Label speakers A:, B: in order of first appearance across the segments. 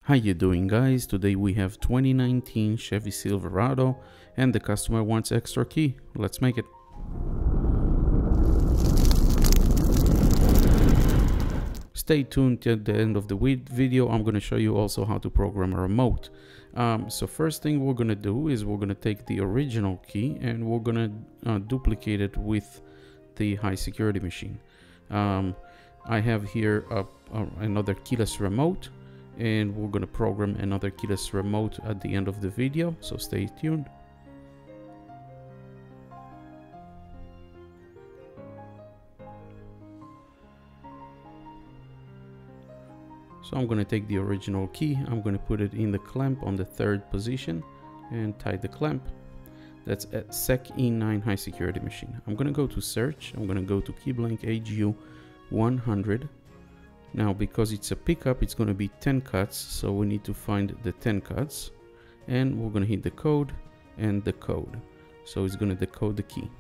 A: How you doing, guys? Today we have 2019 Chevy Silverado and the customer wants extra key. Let's make it. Stay tuned till the end of the video. I'm going to show you also how to program a remote. So first thing we're going to do is we're going to take the original key and we're going to duplicate it with the high security machine. I have here another keyless remote, and we're going to program another keyless remote at the end of the video, so stay tuned. So I'm going to take the original key, I'm going to put it in the clamp on the third position and tie the clamp. That's at SEC E9 high security machine. I'm going to go to search, I'm going to go to key blank AGU100. Now, because it's a pickup, it's going to be 10 cuts, so we need to find the 10 cuts, and we're going to hit the code and the code. So it's going to decode the key.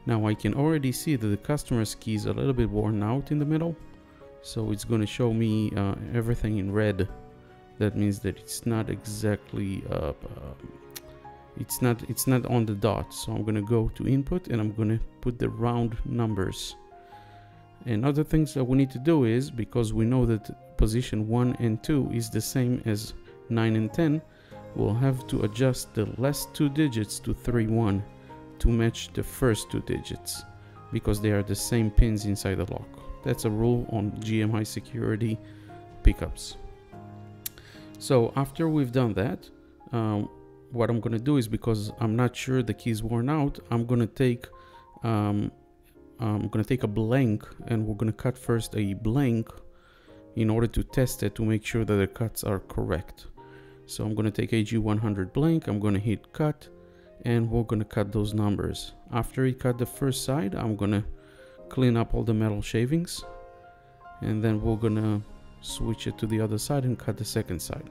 A: Now I can already see that the customer's key is a little bit worn out in the middle, so it's going to show me everything in red. That means that it's not exactly it's not on the dot. So I'm going to go to input and I'm going to put the round numbers. And other things that we need to do is, because we know that position 1 and 2 is the same as 9 and 10, we'll have to adjust the last 2 digits to 3-1 to match the first 2 digits, because they are the same pins inside the lock. That's a rule on GM high security pickups. So after we've done that, what I'm going to do is, because I'm not sure the key is worn out, I'm going to take a blank, and we're going to cut first a blank in order to test it to make sure that the cuts are correct. So I'm going to take AG100 blank, I'm going to hit cut, and we're going to cut those numbers. After we cut the first side, I'm going to clean up all the metal shavings, and then we're going to switch it to the other side and cut the second side.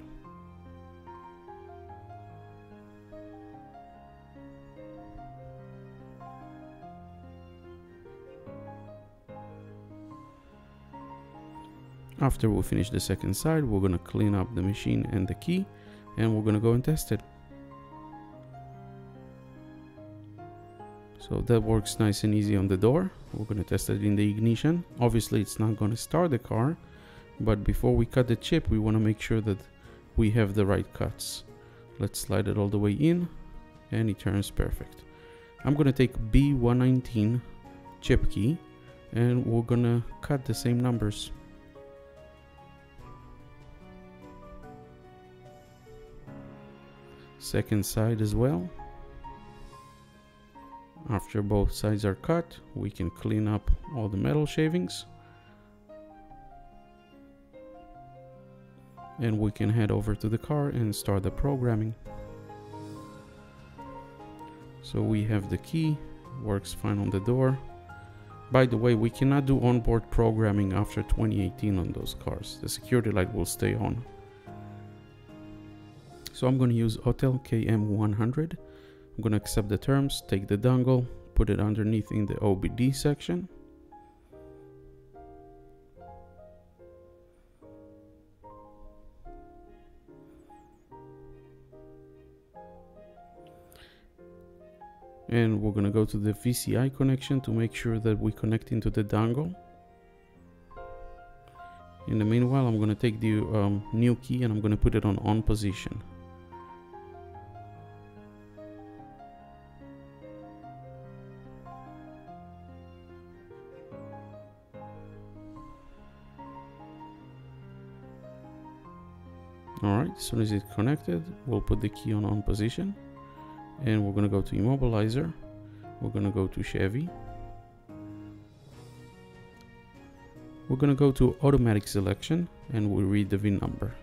A: After we finish the second side, we're going to clean up the machine and the key, and we're going to go and test it. So that works nice and easy on the door. We're going to test it in the ignition. Obviously it's not going to start the car, but before we cut the chip, we want to make sure that we have the right cuts. Let's slide it all the way in, and it turns perfect. I'm going to take B119 chip key, and we're going to cut the same numbers. Second side as well. After both sides are cut, we can clean up all the metal shavings, and we can head over to the car and start the programming. So we have the key, works fine on the door. By the way, we cannot do onboard programming after 2018 on those cars. The security light will stay on. So I'm going to use Autel KM100. I'm going to accept the terms, take the dongle, put it underneath in the OBD section. And we're going to go to the VCI connection to make sure that we connect into the dongle. In the meanwhile, I'm going to take the new key and I'm going to put it on position. Alright, as soon as it's connected, we'll put the key on position, and we're going to go to immobilizer, we're going to go to Chevy, we're going to go to automatic selection, and we'll read the VIN number.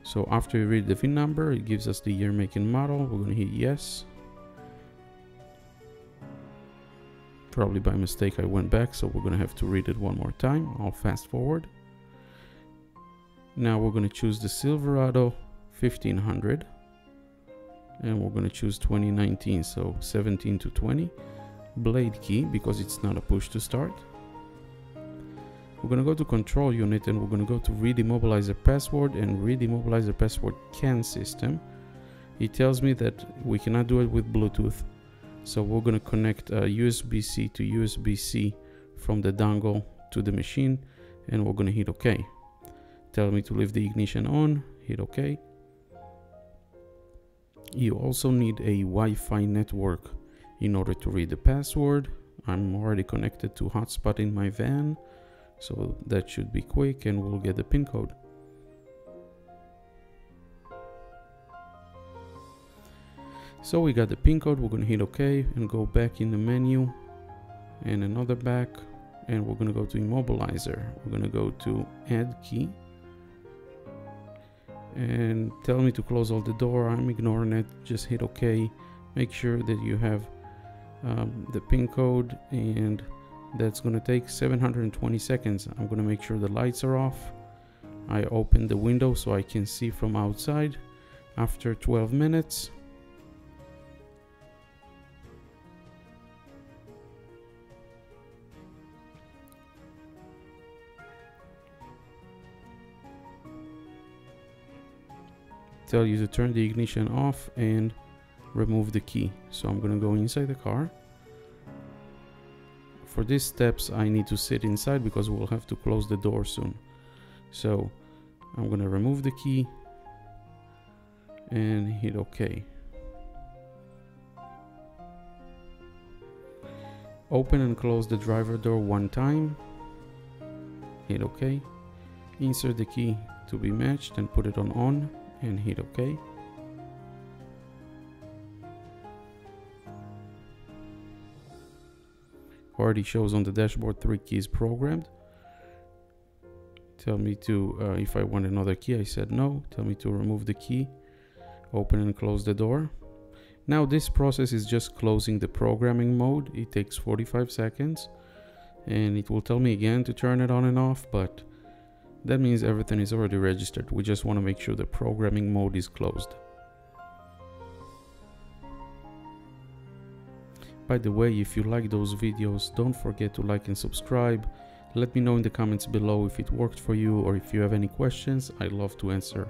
A: So after we read the VIN number, it gives us the year, make, and model. We're going to hit yes. Probably by mistake I went back, so we're going to have to read it one more time. I'll fast forward. Now we're going to choose the Silverado 1500. and we're going to choose 2019, so 17 to 20. Blade key, because it's not a push to start. We're going to go to control unit, and we're going to go to read immobilizer password and read immobilizer password CAN system. It tells me that we cannot do it with Bluetooth, so we're going to connect USB-C to USB-C from the dongle to the machine, and we're going to hit OK. Tell me to leave the ignition on, hit OK. You also need a Wi-Fi network in order to read the password. I'm already connected to hotspot in my van, so that should be quick, and we'll get the pin code. So we got the pin code. We're going to hit OK and go back in the menu and another back, and we're going to go to immobilizer. We're going to go to add key and tell me to close all the door. I'm ignoring it. Just hit OK. Make sure that you have the pin code, and that's going to take 720 seconds. I'm going to make sure the lights are off. I open the window so I can see from outside. After 12 minutes, tell you to turn the ignition off and remove the key. So I'm going to go inside the car. For these steps I need to sit inside because we'll have to close the door soon. So I'm going to remove the key and hit OK. Open and close the driver door one time, hit OK. Insert the key to be matched and put it on and hit OK. Already shows on the dashboard 3 keys programmed. Tell me to if I want another key. I said no. Tell me to remove the key, open and close the door. Now this process is just closing the programming mode. It takes 45 seconds and it will tell me again to turn it on and off, but that means everything is already registered. We just want to make sure the programming mode is closed. By the way, if you like those videos, don't forget to like and subscribe. Let me know in the comments below if it worked for you or if you have any questions. I'd love to answer.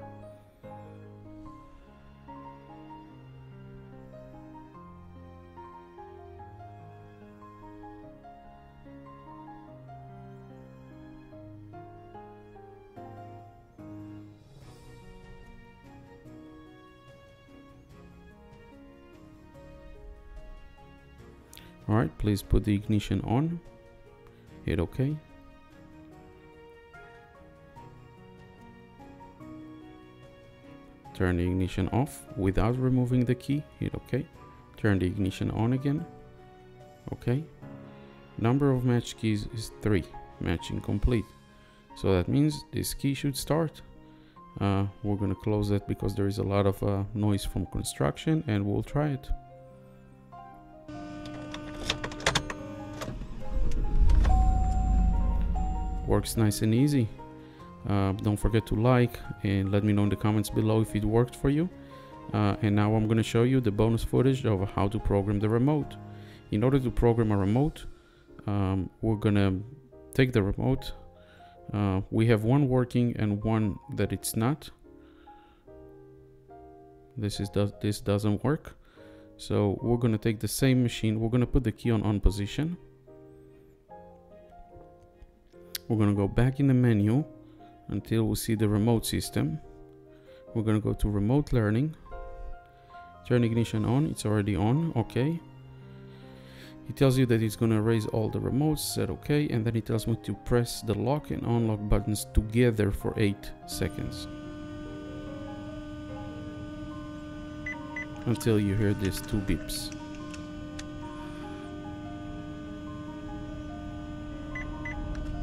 A: Alright, please put the ignition on, hit OK. Turn the ignition off without removing the key, hit OK. Turn the ignition on again, OK. Number of match keys is 3, matching complete. So that means this key should start. We're going to close it because there is a lot of noise from construction, and we'll try it. Works nice and easy. Don't forget to like and let me know in the comments below if it worked for you. And now I'm going to show you the bonus footage of how to program the remote. In order to program a remote, we're going to take the remote. We have one working and one that it's not. This doesn't work. So we're going to take the same machine. We're going to put the key on position. We're going to go back in the menu until we see the remote system. We're going to go to remote learning. Turn ignition on. It's already on. OK. It tells you that it's going to erase all the remotes. Set OK. And then it tells me to press the lock and unlock buttons together for 8 seconds. Until you hear these 2 beeps.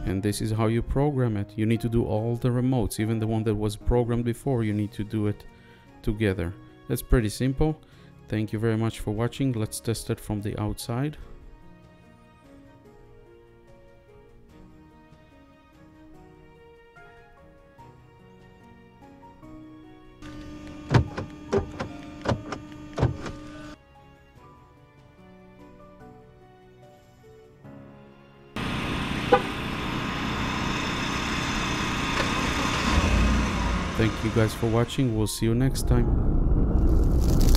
A: And this is how you program it. You need to do all the remotes, even the one that was programmed before, you need to do it together. That's pretty simple. Thank you very much for watching. Let's test it from the outside. Thank you guys for watching. We'll see you next time.